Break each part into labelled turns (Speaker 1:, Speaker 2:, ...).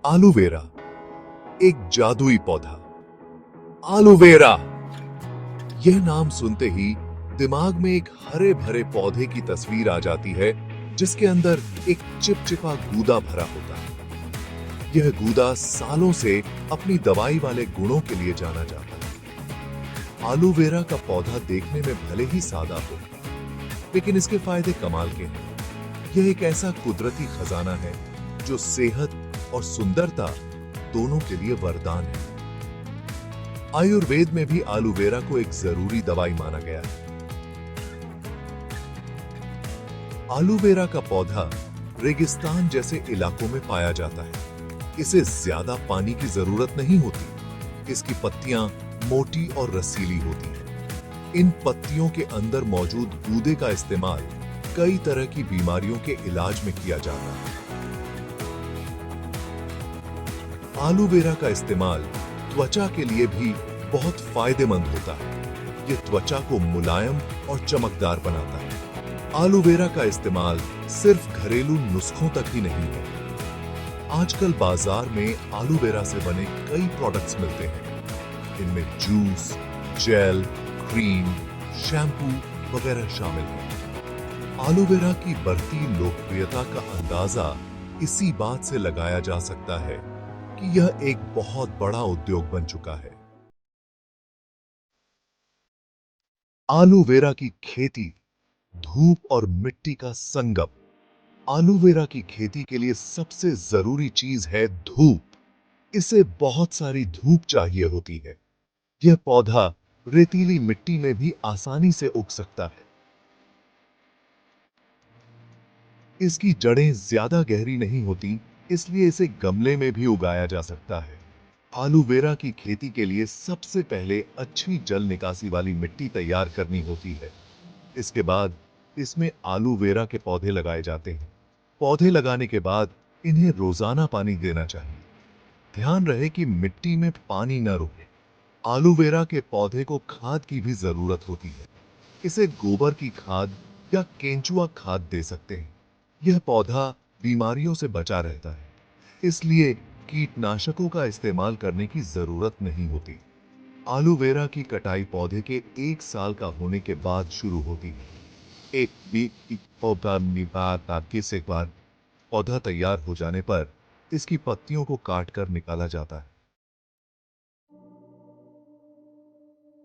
Speaker 1: आलूवेरा एक जादुई पौधा। आलूवेरा यह नाम सुनते ही दिमाग में एक हरे भरे पौधे की तस्वीर आ जाती है जिसके अंदर एक चिपचिपा गूदा भरा होता है। यह गूदा सालों से अपनी दवाई वाले गुणों के लिए जाना जाता है। आलूवेरा का पौधा देखने में भले ही सादा हो, लेकिन इसके फायदे कमाल के हैं। यह एक ऐसा कुदरती खजाना है जो सेहत और सुंदरता दोनों के लिए वरदान है। आयुर्वेद में भी आलूवेरा को एक जरूरी दवाई माना गया है। आलूवेरा का पौधा रेगिस्तान जैसे इलाकों में पाया जाता है। इसे ज्यादा पानी की जरूरत नहीं होती। इसकी पत्तियां मोटी और रसीली होती हैं। इन पत्तियों के अंदर मौजूद गूदे का इस्तेमाल कई तरह की बीमारियों के इलाज में किया जाता है। आलूवेरा का इस्तेमाल त्वचा के लिए भी बहुत फायदेमंद होता है। यह त्वचा को मुलायम और चमकदार बनाता है। आलूवेरा का इस्तेमाल सिर्फ घरेलू नुस्खों तक ही नहीं है। आजकल बाजार में आलूवेरा से बने कई प्रोडक्ट्स मिलते हैं। इनमें जूस, जेल, क्रीम, शैम्पू वगैरह शामिल हैं। आलूवेरा की बढ़ती लोकप्रियता का अंदाजा इसी बात से लगाया जा सकता है कि यह एक बहुत बड़ा उद्योग बन चुका है। आलूवेरा की खेती धूप और मिट्टी का संगम। आलूवेरा की खेती के लिए सबसे जरूरी चीज है धूप। इसे बहुत सारी धूप चाहिए होती है। यह पौधा रेतीली मिट्टी में भी आसानी से उग सकता है। इसकी जड़ें ज्यादा गहरी नहीं होती, इसलिए इसे गमले में भी उगाया जा सकता है। आलूवेरा की खेती के लिए सबसे पहले अच्छी जल निकासी वाली मिट्टी तैयार करनी होती है। इसके बाद इसमें आलूवेरा के पौधे लगाए जाते हैं। पौधे लगाने के बाद इन्हें रोजाना पानी देना चाहिए। ध्यान रहे कि मिट्टी में पानी न रुके। आलूवेरा के पौधे को खाद की भी जरूरत होती है। इसे गोबर की खाद या केंचुआ खाद दे सकते हैं। यह पौधा बीमारियों से बचा रहता है, इसलिए कीटनाशकों का इस्तेमाल करने की जरूरत नहीं होती। आलूवेरा की कटाई पौधे के 1 साल का होने के बाद शुरू होती है। एक पौधा एक बार पौधा तैयार हो जाने पर इसकी पत्तियों को काटकर निकाला जाता है।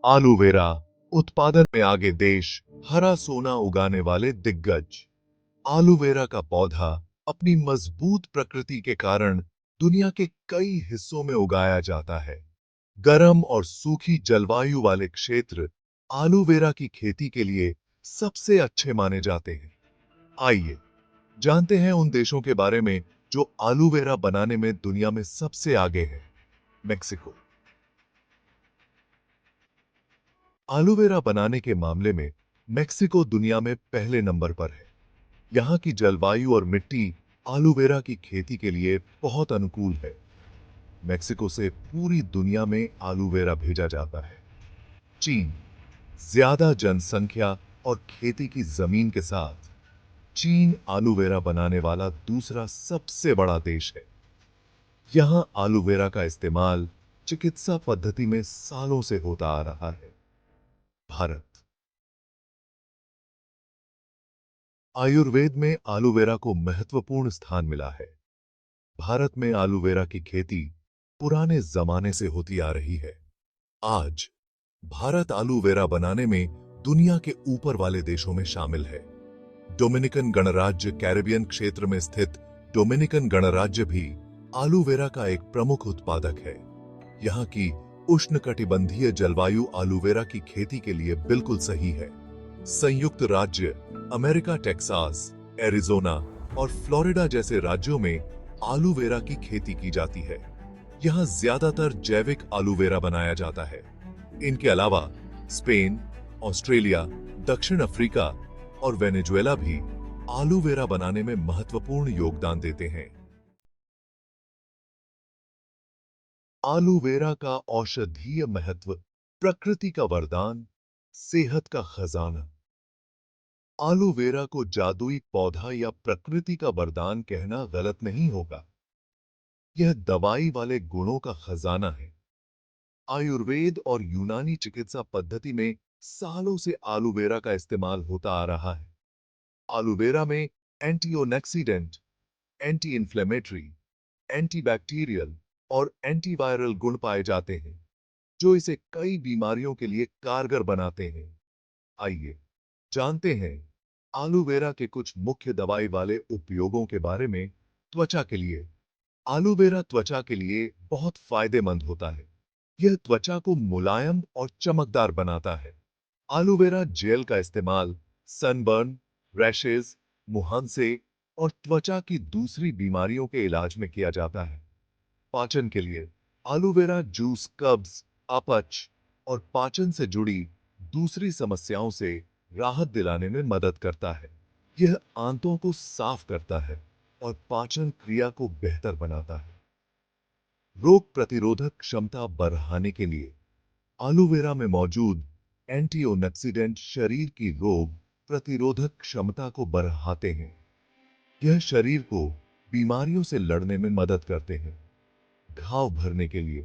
Speaker 1: आलूवेरा उत्पादन में आगे देश हरा सोना उगाने वाले दिग्गज। आलूवेरा का पौधा अपनी मजबूत प्रकृति के कारण दुनिया के कई हिस्सों में उगाया जाता है। गर्म और सूखी जलवायु वाले क्षेत्र आलूवेरा की खेती के लिए सबसे अच्छे माने जाते हैं। आइए जानते हैं उन देशों के बारे में जो आलूवेरा बनाने में दुनिया में सबसे आगे है। मेक्सिको। आलूवेरा बनाने के मामले में मेक्सिको दुनिया में पहले नंबर पर है। यहाँ की जलवायु और मिट्टी आलूवेरा की खेती के लिए बहुत अनुकूल है। मेक्सिको से पूरी दुनिया में आलूवेरा भेजा जाता है। चीन। ज्यादा जनसंख्या और खेती की जमीन के साथ चीन आलूवेरा बनाने वाला दूसरा सबसे बड़ा देश है। यहां आलूवेरा का इस्तेमाल चिकित्सा पद्धति में सालों से होता आ रहा है। भारत। आयुर्वेद में आलूवेरा को महत्वपूर्ण स्थान मिला है। भारत में आलूवेरा की खेती पुराने जमाने से होती आ रही है। आज भारत आलूवेरा बनाने में दुनिया के ऊपर वाले देशों में शामिल है। डोमिनिकन गणराज्य कैरिबियन क्षेत्र में स्थित डोमिनिकन गणराज्य भी आलूवेरा का एक प्रमुख उत्पादक है। यहाँ की उष्णकटिबंधीय जलवायु आलूवेरा की खेती के लिए बिल्कुल सही है। संयुक्त राज्य अमेरिका, टेक्सास, एरिजोना और फ्लोरिडा जैसे राज्यों में आलूवेरा की खेती की जाती है। यहाँ ज्यादातर जैविक आलूवेरा बनाया जाता है। इनके अलावा स्पेन, ऑस्ट्रेलिया, दक्षिण अफ्रीका और वेनेजुएला भी आलूवेरा बनाने में महत्वपूर्ण योगदान देते हैं। आलूवेरा का औषधीय महत्व, प्रकृति का वरदान, सेहत का खजाना। आलूवेरा को जादुई पौधा या प्रकृति का वरदान कहना गलत नहीं होगा। यह दवाई वाले गुणों का खजाना है। आयुर्वेद और यूनानी चिकित्सा पद्धति में सालों से एलोवेरा का इस्तेमाल होता आ रहा है। एलोवेरा में एंटीऑक्सीडेंट, एंटी इन्फ्लेमेटरी, एंटीबैक्टीरियल और एंटीवायरल गुण पाए जाते हैं, जो इसे कई बीमारियों के लिए कारगर बनाते हैं। आइए जानते हैं एलोवेरा के कुछ मुख्य दवाई वाले उपयोगों के बारे में। त्वचा के लिए एलोवेरा त्वचा के लिए बहुत फायदेमंद होता है। यह त्वचा को मुलायम और चमकदार बनाता है। एलोवेरा जेल का इस्तेमाल सनबर्न, रैशेज, मुहांसे और त्वचा की दूसरी बीमारियों के इलाज में किया जाता है। पाचन के लिए एलोवेरा जूस कब्ज, अपच और पाचन से जुड़ी दूसरी समस्याओं से राहत दिलाने में मदद करता है। यह आंतों को साफ करता है और पाचन क्रिया को बेहतर बनाता है। रोग प्रतिरोधक क्षमता बढ़ाने के लिए एलोवेरा में मौजूद एंटीऑक्सीडेंट शरीर की रोग प्रतिरोधक क्षमता को बढ़ाते हैं। यह शरीर को बीमारियों से लड़ने में मदद करते हैं। घाव भरने के लिए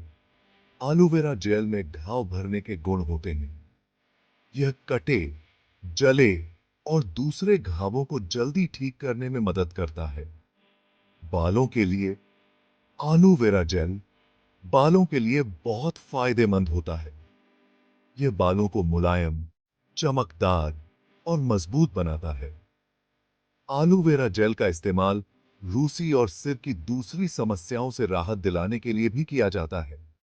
Speaker 1: एलोवेरा जेल में घाव भरने के गुण होते हैं। यह कटे, जले और दूसरे घावों को जल्दी ठीक करने में मदद करता है। बालों के लिए एलोवेरा जेल बालों के लिए बहुत फायदेमंद होता है। यह बालों को मुलायम, चमकदार और मजबूत बनाता है। एलोवेरा जेल का इस्तेमाल रूसी और सिर की दूसरी समस्याओं से राहत दिलाने के लिए भी किया जाता है।